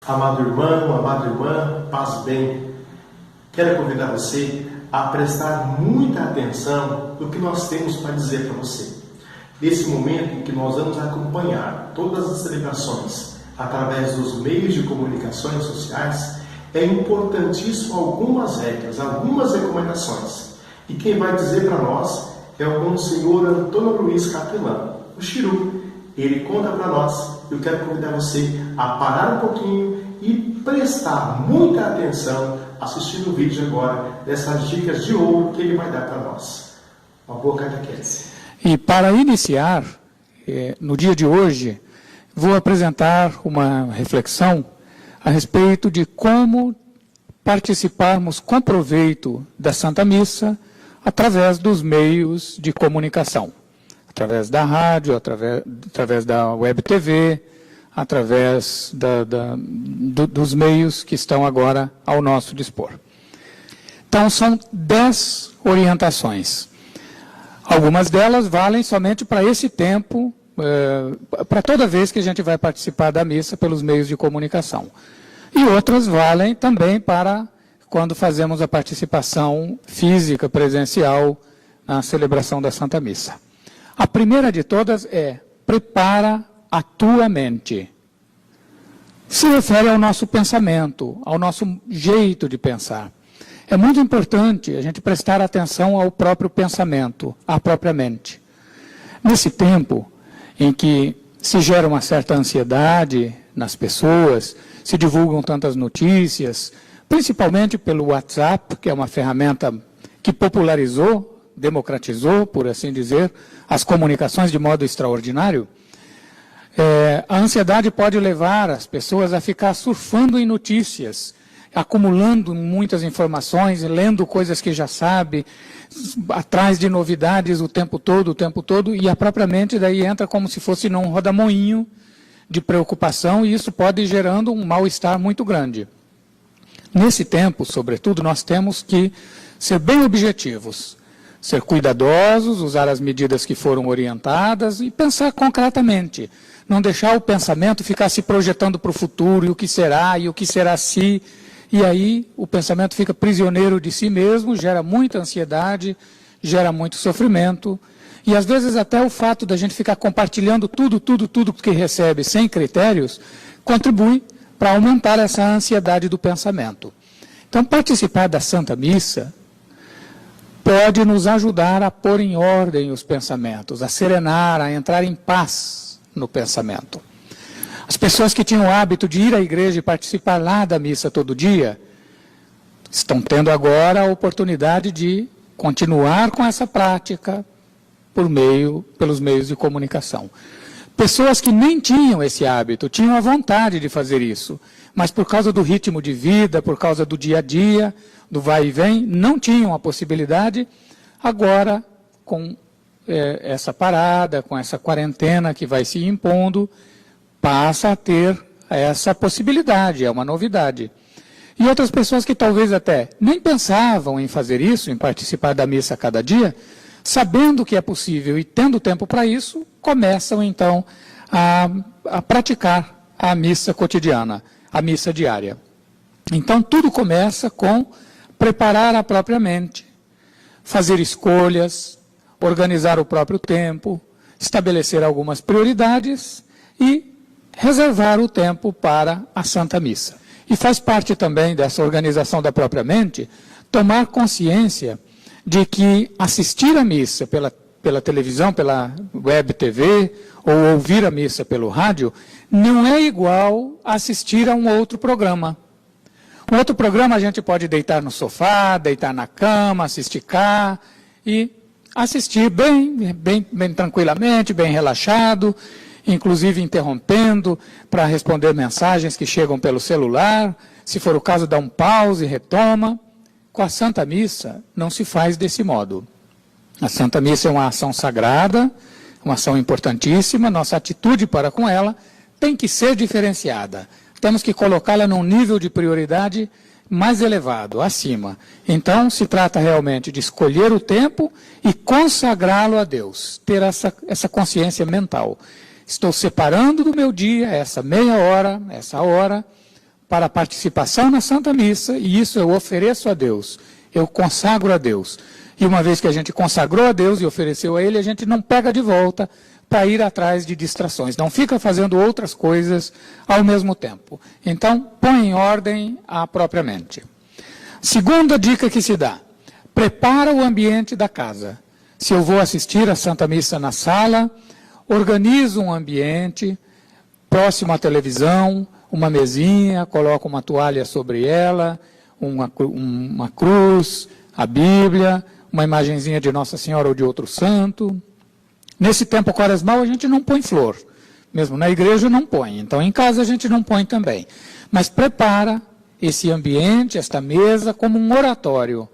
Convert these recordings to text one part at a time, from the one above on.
Amado irmão, amada irmã, paz bem. Quero convidar você a prestar muita atenção no que nós temos para dizer para você. Nesse momento em que nós vamos acompanhar todas as celebrações através dos meios de comunicações sociais, é importantíssimo algumas regras, algumas recomendações. E quem vai dizer para nós é o Monsenhor Antônio Luiz Capelão, o Chiru. Ele conta para nós. Eu quero convidar você a parar um pouquinho e prestar muita atenção assistindo o vídeo agora dessas dicas de ouro que ele vai dar para nós. Uma boa catequese. E para iniciar, no dia de hoje, vou apresentar uma reflexão a respeito de como participarmos com proveito da Santa Missa através dos meios de comunicação. Através da rádio, através da web TV, através dos meios que estão agora ao nosso dispor. Então, são 10 orientações. Algumas delas valem somente para esse tempo, para toda vez que a gente vai participar da missa pelos meios de comunicação. E outras valem também para quando fazemos a participação física, presencial, na celebração da Santa Missa. A primeira de todas é: prepara a tua mente. Se refere ao nosso pensamento, ao nosso jeito de pensar. É muito importante a gente prestar atenção ao próprio pensamento, à própria mente. Nesse tempo em que se gera uma certa ansiedade nas pessoas, se divulgam tantas notícias, principalmente pelo WhatsApp, que é uma ferramenta que popularizou, democratizou, por assim dizer, as comunicações de modo extraordinário, a ansiedade pode levar as pessoas a ficar surfando em notícias, acumulando muitas informações, lendo coisas que já sabe, atrás de novidades o tempo todo, e a própria mente daí entra como se fosse num rodamoinho de preocupação, e isso pode ir gerando um mal-estar muito grande. Nesse tempo, sobretudo, nós temos que ser bem objetivos, ser cuidadosos, usar as medidas que foram orientadas e pensar concretamente. Não deixar o pensamento ficar se projetando para o futuro, e o que será se... E aí o pensamento fica prisioneiro de si mesmo, gera muita ansiedade, gera muito sofrimento. E às vezes até o fato da gente ficar compartilhando tudo que recebe sem critérios, contribui para aumentar essa ansiedade do pensamento. Então, participar da Santa Missa pode nos ajudar a pôr em ordem os pensamentos, a serenar, a entrar em paz no pensamento. As pessoas que tinham o hábito de ir à igreja e participar lá da missa todo dia, estão tendo agora a oportunidade de continuar com essa prática pelos meios de comunicação. Pessoas que nem tinham esse hábito, tinham a vontade de fazer isso, mas por causa do ritmo de vida, por causa do dia a dia, do vai e vem, não tinham a possibilidade. Agora, com essa parada, com essa quarentena que vai se impondo, passa a ter essa possibilidade, é uma novidade. E outras pessoas que talvez até nem pensavam em fazer isso, em participar da missa a cada dia, sabendo que é possível e tendo tempo para isso, começam então a praticar a missa cotidiana, a missa diária. Então tudo começa com preparar a própria mente, fazer escolhas, organizar o próprio tempo, estabelecer algumas prioridades e reservar o tempo para a Santa Missa. E faz parte também dessa organização da própria mente tomar consciência de que assistir a missa pela televisão, pela web TV, ou ouvir a missa pelo rádio, não é igual a assistir a um outro programa. Um outro programa a gente pode deitar no sofá, deitar na cama, se esticar e assistir bem tranquilamente, bem relaxado, inclusive interrompendo para responder mensagens que chegam pelo celular, se for o caso dá um pause e retoma. Com a Santa Missa não se faz desse modo. A Santa Missa é uma ação sagrada, uma ação importantíssima, nossa atitude para com ela tem que ser diferenciada. Temos que colocá-la num nível de prioridade mais elevado, acima. Então, se trata realmente de escolher o tempo e consagrá-lo a Deus, ter essa consciência mental. Estou separando do meu dia essa meia hora, essa hora, para a participação na Santa Missa, e isso eu ofereço a Deus, eu consagro a Deus. E uma vez que a gente consagrou a Deus e ofereceu a Ele, a gente não pega de volta para ir atrás de distrações, não fica fazendo outras coisas ao mesmo tempo. Então, põe em ordem a própria mente. Segunda dica que se dá, prepara o ambiente da casa. Se eu vou assistir a Santa Missa na sala, organizo um ambiente próximo à televisão, uma mesinha, coloco uma toalha sobre ela, uma cruz, a Bíblia, uma imagenzinha de Nossa Senhora ou de outro santo. Nesse tempo quaresmal a gente não põe flor, mesmo na igreja não põe, então em casa a gente não põe também. Mas prepara esse ambiente, esta mesa, como um oratório,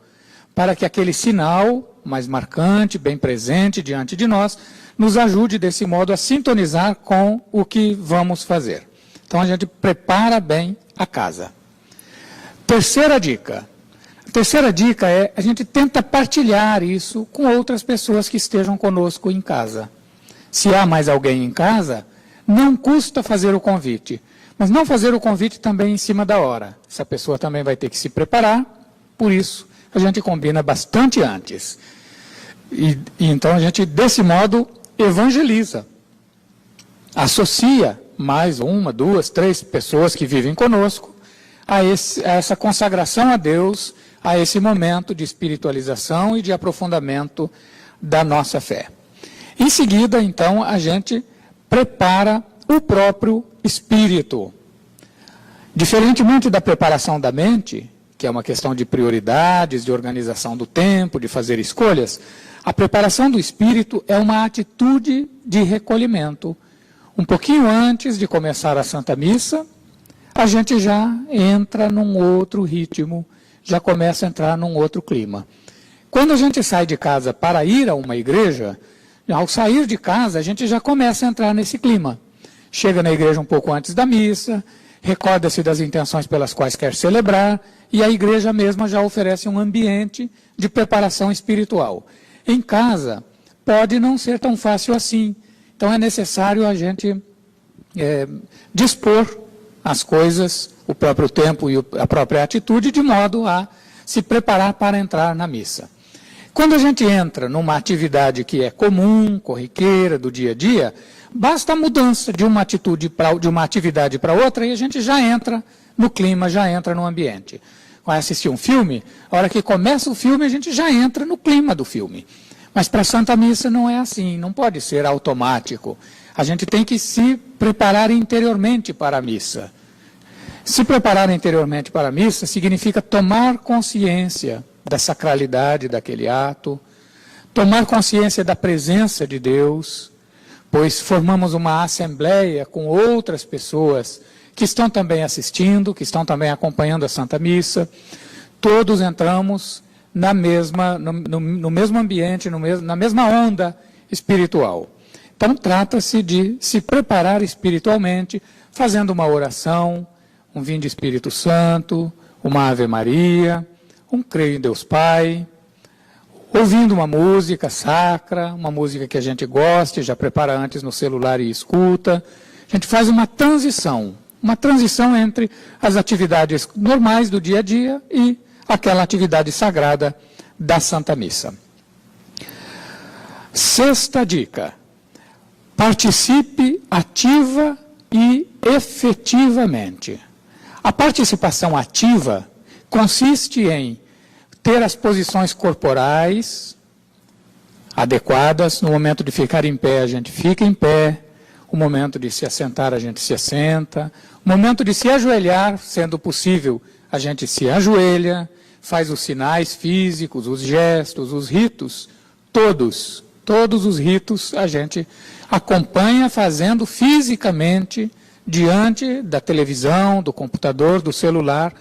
para que aquele sinal mais marcante, bem presente diante de nós, nos ajude desse modo a sintonizar com o que vamos fazer. Então a gente prepara bem a casa. Terceira dica. A terceira dica é, a gente tenta partilhar isso com outras pessoas que estejam conosco em casa. Se há mais alguém em casa, não custa fazer o convite. Mas não fazer o convite também em cima da hora. Essa pessoa também vai ter que se preparar, por isso a gente combina bastante antes. E então a gente, desse modo, evangeliza. Associa mais uma, duas, três pessoas que vivem conosco a essa consagração a Deus, a esse momento de espiritualização e de aprofundamento da nossa fé. Em seguida, então, a gente prepara o próprio espírito. Diferentemente da preparação da mente, que é uma questão de prioridades, de organização do tempo, de fazer escolhas, a preparação do espírito é uma atitude de recolhimento. Um pouquinho antes de começar a Santa Missa, a gente já entra num outro ritmo, já começa a entrar num outro clima. Quando a gente sai de casa para ir a uma igreja, ao sair de casa, a gente já começa a entrar nesse clima. Chega na igreja um pouco antes da missa, recorda-se das intenções pelas quais quer celebrar, e a igreja mesma já oferece um ambiente de preparação espiritual. Em casa, pode não ser tão fácil assim. Então é necessário a gente dispor as coisas, o próprio tempo e a própria atitude, de modo a se preparar para entrar na missa. Quando a gente entra numa atividade que é comum, corriqueira, do dia a dia, basta a mudança de uma atitude de uma atividade para outra e a gente já entra no clima, já entra no ambiente. Vai assistir um filme, a hora que começa o filme a gente já entra no clima do filme. Mas para a Santa Missa não é assim, não pode ser automático. A gente tem que se preparar interiormente para a missa. Se preparar interiormente para a missa significa tomar consciência da sacralidade daquele ato, tomar consciência da presença de Deus, pois formamos uma assembleia com outras pessoas que estão também assistindo, que estão também acompanhando a Santa Missa. Todos entramos no mesmo ambiente, na mesma onda espiritual. Então, trata-se de se preparar espiritualmente, fazendo uma oração, um Vinde Espírito Santo, uma Ave Maria, um Creio em Deus Pai, ouvindo uma música sacra, uma música que a gente goste, já prepara antes no celular e escuta. A gente faz uma transição entre as atividades normais do dia a dia e aquela atividade sagrada da Santa Missa. Sexta dica: participe ativa e efetivamente. A participação ativa consiste em ter as posições corporais adequadas. No momento de ficar em pé, a gente fica em pé. No momento de se assentar, a gente se assenta. No momento de se ajoelhar, sendo possível, a gente se ajoelha, faz os sinais físicos, os gestos, os ritos, todos os ritos a gente acompanha fazendo fisicamente diante da televisão, do computador, do celular,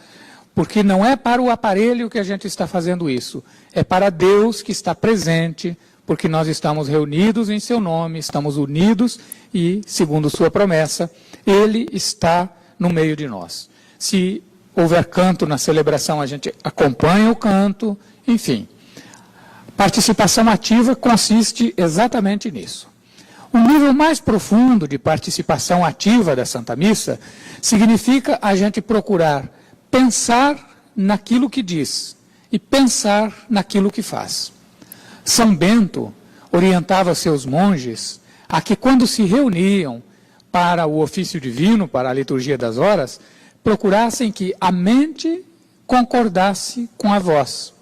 porque não é para o aparelho que a gente está fazendo isso, é para Deus que está presente, porque nós estamos reunidos em seu nome, estamos unidos e, segundo sua promessa, Ele está no meio de nós. Se houver canto na celebração, a gente acompanha o canto, enfim. Participação ativa consiste exatamente nisso. Um nível mais profundo de participação ativa da Santa Missa significa a gente procurar pensar naquilo que diz e pensar naquilo que faz. São Bento orientava seus monges a que, quando se reuniam para o ofício divino, para a liturgia das horas, procurassem que a mente concordasse com a voz.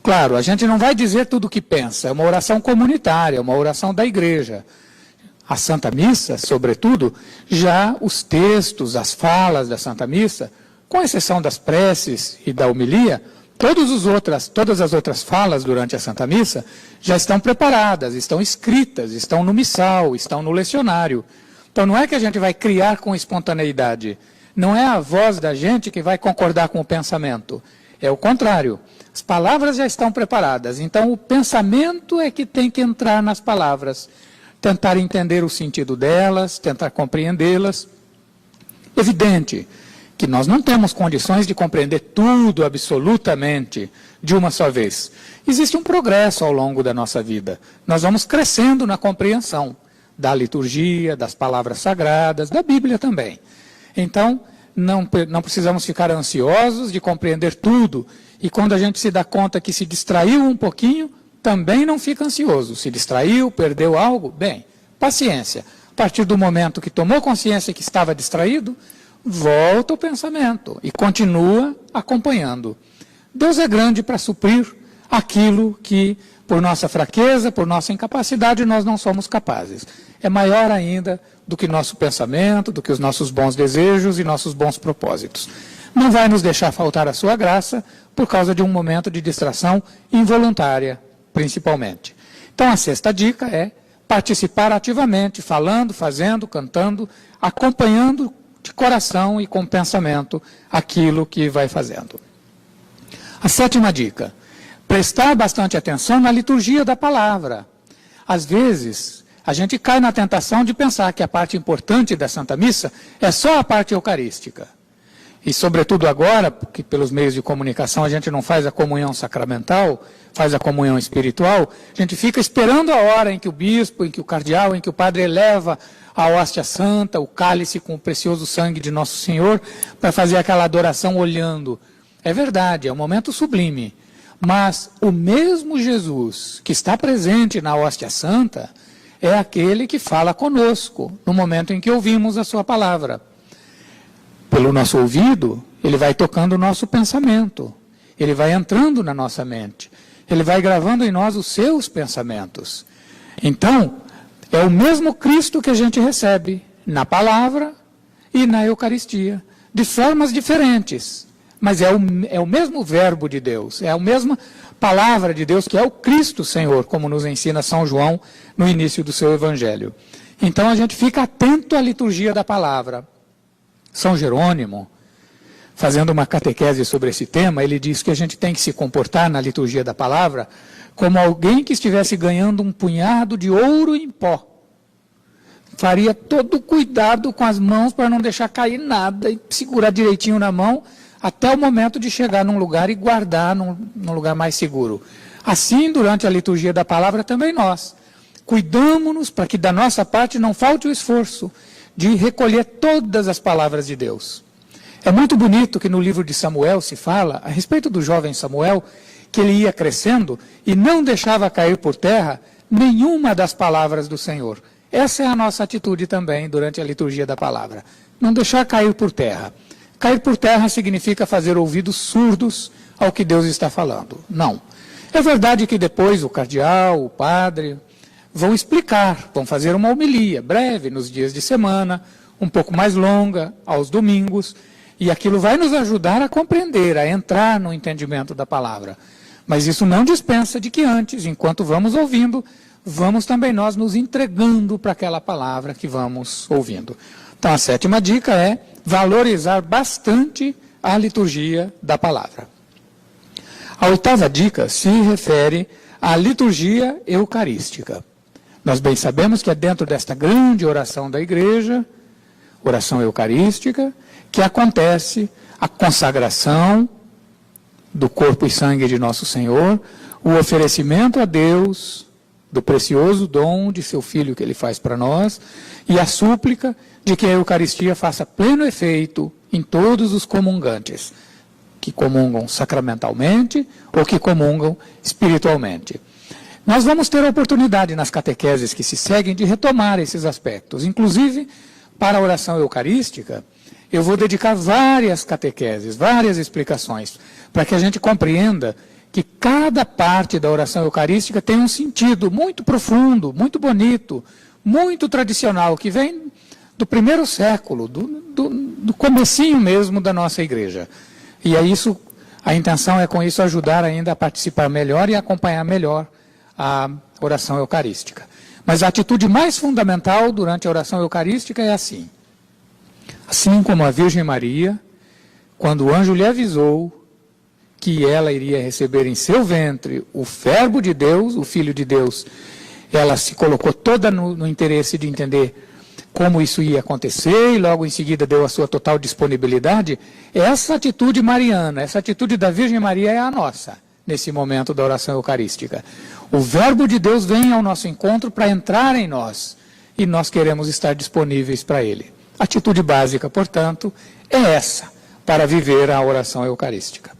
Claro, a gente não vai dizer tudo o que pensa, é uma oração comunitária, é uma oração da igreja. A Santa Missa, sobretudo, já os textos, as falas da Santa Missa, com exceção das preces e da homilia, todas as outras falas durante a Santa Missa já estão preparadas, estão escritas, estão no missal, estão no lecionário. Então não é que a gente vai criar com espontaneidade, não é a voz da gente que vai concordar com o pensamento, é o contrário. As palavras já estão preparadas, então o pensamento é que tem que entrar nas palavras, tentar entender o sentido delas, tentar compreendê-las. Evidente que nós não temos condições de compreender tudo absolutamente de uma só vez. Existe um progresso ao longo da nossa vida. Nós vamos crescendo na compreensão da liturgia, das palavras sagradas, da Bíblia também. Então, não precisamos ficar ansiosos de compreender tudo. E quando a gente se dá conta que se distraiu um pouquinho, também não fica ansioso. Se distraiu, perdeu algo, bem, paciência. A partir do momento que tomou consciência que estava distraído, volta o pensamento e continua acompanhando. Deus é grande para suprir aquilo que, por nossa fraqueza, por nossa incapacidade, nós não somos capazes. É maior ainda do que nosso pensamento, do que os nossos bons desejos e nossos bons propósitos. Não vai nos deixar faltar a sua graça por causa de um momento de distração involuntária, principalmente. Então, a sexta dica é participar ativamente, falando, fazendo, cantando, acompanhando de coração e com pensamento aquilo que vai fazendo. A sétima dica, prestar bastante atenção na liturgia da palavra. Às vezes, a gente cai na tentação de pensar que a parte importante da Santa Missa é só a parte eucarística. E, sobretudo agora, porque pelos meios de comunicação a gente não faz a comunhão sacramental, faz a comunhão espiritual, a gente fica esperando a hora em que o bispo, em que o cardeal, em que o padre eleva a hóstia santa, o cálice com o precioso sangue de Nosso Senhor, para fazer aquela adoração olhando. É verdade, é um momento sublime. Mas o mesmo Jesus que está presente na hóstia santa é aquele que fala conosco no momento em que ouvimos a sua palavra. Pelo nosso ouvido, ele vai tocando o nosso pensamento, ele vai entrando na nossa mente, ele vai gravando em nós os seus pensamentos. Então, é o mesmo Cristo que a gente recebe na palavra e na Eucaristia, de formas diferentes, mas é o mesmo verbo de Deus, é a mesma palavra de Deus, que é o Cristo Senhor, como nos ensina São João no início do seu Evangelho. Então, a gente fica atento à liturgia da palavra. São Jerônimo, fazendo uma catequese sobre esse tema, ele diz que a gente tem que se comportar na liturgia da palavra como alguém que estivesse ganhando um punhado de ouro em pó. Faria todo o cuidado com as mãos para não deixar cair nada e segurar direitinho na mão até o momento de chegar num lugar e guardar num lugar mais seguro. Assim, durante a liturgia da palavra, também nós cuidamos-nos para que da nossa parte não falte o esforço de recolher todas as palavras de Deus. É muito bonito que no livro de Samuel se fala, a respeito do jovem Samuel, que ele ia crescendo e não deixava cair por terra nenhuma das palavras do Senhor. Essa é a nossa atitude também durante a liturgia da palavra. Não deixar cair por terra. Cair por terra significa fazer ouvidos surdos ao que Deus está falando. Não. É verdade que depois o cardeal, o padre, vão explicar, vão fazer uma homilia breve nos dias de semana, um pouco mais longa, aos domingos, e aquilo vai nos ajudar a compreender, a entrar no entendimento da palavra. Mas isso não dispensa de que antes, enquanto vamos ouvindo, vamos também nós nos entregando para aquela palavra que vamos ouvindo. Então, a sétima dica é valorizar bastante a liturgia da palavra. A oitava dica se refere à liturgia eucarística. Nós bem sabemos que é dentro desta grande oração da igreja, oração eucarística, que acontece a consagração do corpo e sangue de Nosso Senhor, o oferecimento a Deus do precioso dom de seu Filho que Ele faz para nós, e a súplica de que a Eucaristia faça pleno efeito em todos os comungantes, que comungam sacramentalmente ou que comungam espiritualmente. Nós vamos ter a oportunidade nas catequeses que se seguem de retomar esses aspectos. Inclusive, para a oração eucarística, eu vou dedicar várias catequeses, várias explicações, para que a gente compreenda que cada parte da oração eucarística tem um sentido muito profundo, muito bonito, muito tradicional, que vem do primeiro século, do comecinho mesmo da nossa igreja. E é isso, a intenção é com isso ajudar ainda a participar melhor e acompanhar melhor a oração eucarística. Mas a atitude mais fundamental durante a oração eucarística é assim. Assim como a Virgem Maria, quando o anjo lhe avisou que ela iria receber em seu ventre o Verbo de Deus, o Filho de Deus, ela se colocou toda no interesse de entender como isso ia acontecer e logo em seguida deu a sua total disponibilidade. Essa atitude mariana, essa atitude da Virgem Maria é a nossa, nesse momento da oração eucarística. O Verbo de Deus vem ao nosso encontro para entrar em nós e nós queremos estar disponíveis para Ele. A atitude básica, portanto, é essa, para viver a oração eucarística.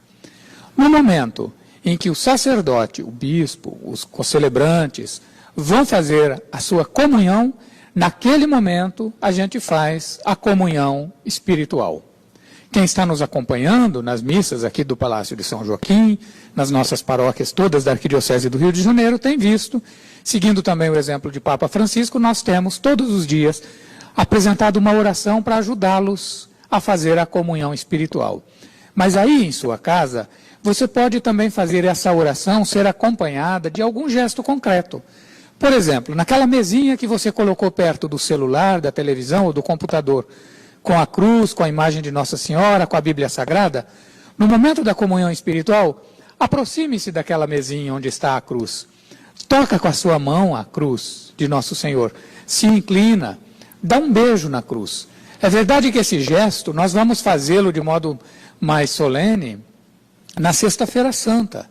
No momento em que o sacerdote, o bispo, os concelebrantes vão fazer a sua comunhão, naquele momento a gente faz a comunhão espiritual. Quem está nos acompanhando nas missas aqui do Palácio de São Joaquim, nas nossas paróquias todas da Arquidiocese do Rio de Janeiro, tem visto, seguindo também o exemplo de Papa Francisco, nós temos todos os dias apresentado uma oração para ajudá-los a fazer a comunhão espiritual. Mas aí em sua casa, você pode também fazer essa oração ser acompanhada de algum gesto concreto. Por exemplo, naquela mesinha que você colocou perto do celular, da televisão ou do computador, com a cruz, com a imagem de Nossa Senhora, com a Bíblia Sagrada, no momento da comunhão espiritual, aproxime-se daquela mesinha onde está a cruz. Toca com a sua mão a cruz de Nosso Senhor. Se inclina, dá um beijo na cruz. É verdade que esse gesto nós vamos fazê-lo de modo mais solene na Sexta-feira Santa.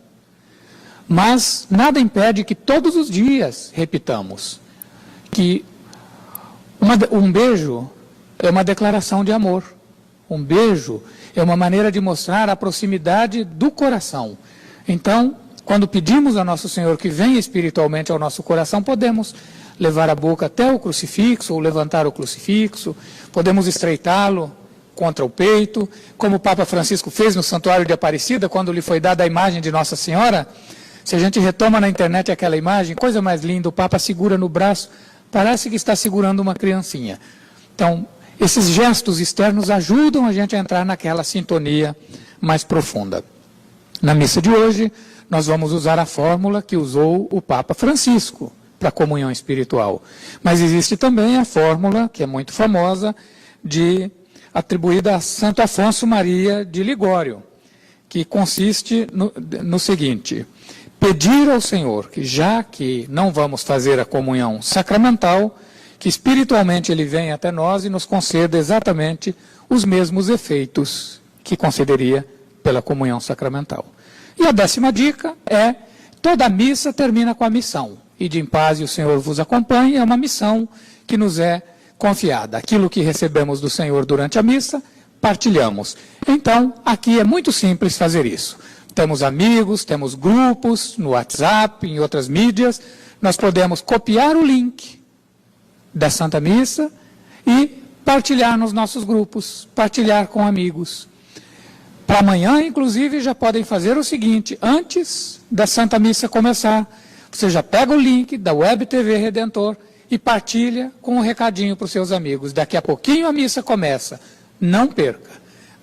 Mas nada impede que todos os dias repitamos que um beijo é uma declaração de amor. Um beijo é uma maneira de mostrar a proximidade do coração. Então, quando pedimos a Nosso Senhor que venha espiritualmente ao nosso coração, podemos levar a boca até o crucifixo ou levantar o crucifixo, podemos estreitá-lo contra o peito, como o Papa Francisco fez no Santuário de Aparecida, quando lhe foi dada a imagem de Nossa Senhora. Se a gente retoma na internet aquela imagem, coisa mais linda, o Papa segura no braço, parece que está segurando uma criancinha. Então, esses gestos externos ajudam a gente a entrar naquela sintonia mais profunda. Na missa de hoje, nós vamos usar a fórmula que usou o Papa Francisco para a comunhão espiritual. Mas existe também a fórmula, que é muito famosa, atribuída a Santo Afonso Maria de Ligório, que consiste no seguinte: pedir ao Senhor que, já que não vamos fazer a comunhão sacramental, que espiritualmente Ele venha até nós e nos conceda exatamente os mesmos efeitos que concederia pela comunhão sacramental. E a 10ª dica é: toda missa termina com a missão. Ide em paz e o Senhor vos acompanhe, é uma missão que nos é confiada. Aquilo que recebemos do Senhor durante a missa, partilhamos. Então, aqui é muito simples fazer isso. Temos amigos, temos grupos no WhatsApp, em outras mídias. Nós podemos copiar o link da Santa Missa e partilhar nos nossos grupos, partilhar com amigos. Para amanhã, inclusive, já podem fazer o seguinte: antes da Santa Missa começar, você já pega o link da Web TV Redentor e partilha com um recadinho para os seus amigos. Daqui a pouquinho a missa começa. Não perca.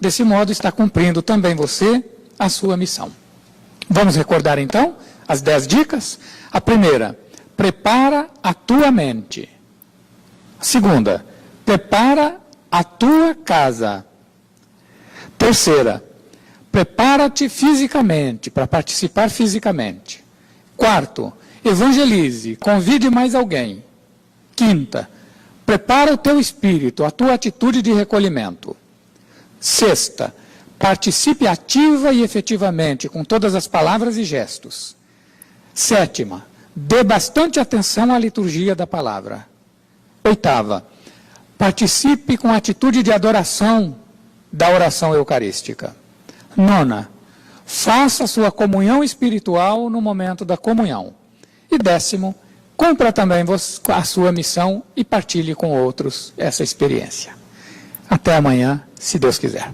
Desse modo, está cumprindo também você a sua missão. Vamos recordar então as 10 dicas? A primeira: prepara a tua mente. A segunda: prepara a tua casa. Terceira: prepara-te fisicamente, para participar fisicamente. Quarto: evangelize, convide mais alguém. Quinta: prepara o teu espírito, a tua atitude de recolhimento. Sexta: participe ativa e efetivamente com todas as palavras e gestos. Sétima: dê bastante atenção à liturgia da palavra. 8ª, participe com atitude de adoração da oração eucarística. 9ª, faça sua comunhão espiritual no momento da comunhão. E 10º, cumpra também a sua missão e partilhe com outros essa experiência. Até amanhã, se Deus quiser.